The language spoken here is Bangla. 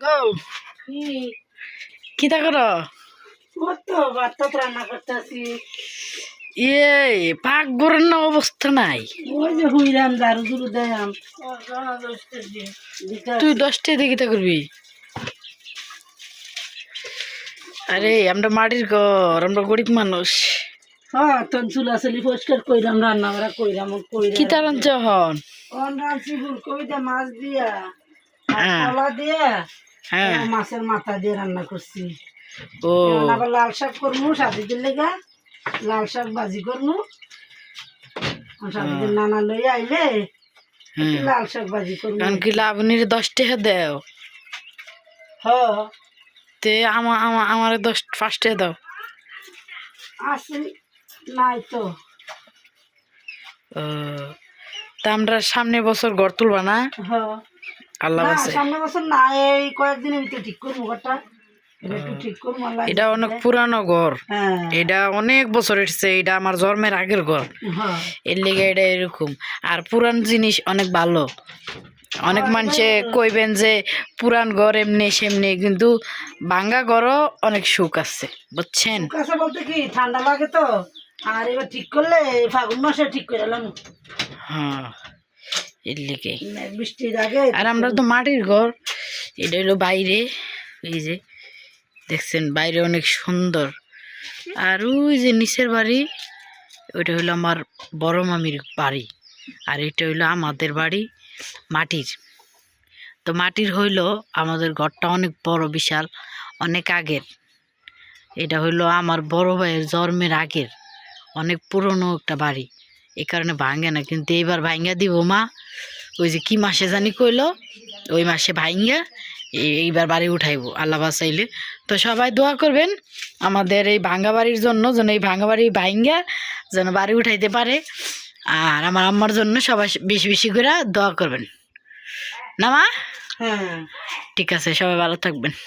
গো কি তা করো? ভাত রান্না করতেছি। পাক বরান্ন অবস্থা নাই। ওই যে হুইরাম দারু দুরু দেয়াম। তুই 10টায় দেখি তা করবি? আরে আমরা মাটির ঘর, আমরা গরিব মানুষ। হ্যাঁ তখন চুলাচুলি পরিষ্কার কইরাম, রান্না বাড়া কইরাম কি তার হন? রাঁধছি ফুলকপিটা মাছ দিয়া আর হ্যাঁ কলা দিয়া হ্যাঁ মাছের মাথা দিয়ে রান্না করছি। ও আবার লাল শাক করবো সাথীদের লেগা, লাল শাক ভাজি করবো। সাথীদের নানা লই আইলে লাল শাক ভাজি করবো। কারণ কি লাবণীর 10টাকা দেও, হ্যাঁ তে আমার 5টাকা দাও। আছে নাই তো। ও তা আমরা সামনে বছর ঘর তুলবা না? হ্যাঁ আল্লাহ না, বাঁচায়। সামনের বছর না, এই কয়েকদিনের ভিতরে ঠিক করবো ঘরটা। এটা একটু ঠিক করবো। এটা অনেক পুরানো ঘর, হ্যাঁ এটা অনেক বছর এসছে, এটা আমার জন্মের আগের ঘর। হ্যাঁ এর লিগে এটা এরকম। আর পুরান জিনিস অনেক ভালো। অনেক মানুষে কইবেন যে পুরান ঘর এমনি সেমনি, কিন্তু ভাঙ্গা ঘরও অনেক সুখ আছে, বুঝছেন? কাছে বলতে কি ঠান্ডা লাগে তো, আর এবার ঠিক করলে এই ফাগুন মাসে ঠিক করে এলাম। হ্যাঁ এর লিগে। বৃষ্টির আগে। আর আমরা তো মাটির ঘর, এটা হলো বাইরে, এই যে দেখছেন বাইরে অনেক সুন্দর। আর ওই যে নিচের বাড়ি, ওইটা হলো আমার বড় মামির বাড়ি। আর এটা হইলো আমাদের বাড়ি মাটির। তো মাটির হইলো আমাদের ঘরটা অনেক বড় বিশাল, অনেক আগের। এটা হইলো আমার বড় ভাইয়ের জন্মের আগের, অনেক পুরনো একটা বাড়ি। এই কারণে ভাঙ্গে না, কিন্তু এইবার ভাঙ্গা দিব মা। ওই যে কি মাসে জানি কইলো, ওই মাসে ভাঙ্গা এইবার বাড়ি উঠাইবো আল্লাহ বাঁচাইলে। তো সবাই দোয়া করবেন আমাদের এই ভাঙ্গা বাড়ির জন্য, যেন এই ভাঙ্গা বাড়ি ভাঙ্গা যেন বাড়ি উঠাইতে পারে। আর আমার আম্মার জন্য সবাই বেশি বেশি করে দোয়া করবেন না মা? হ্যাঁ ঠিক আছে, সবাই ভালো থাকবেন।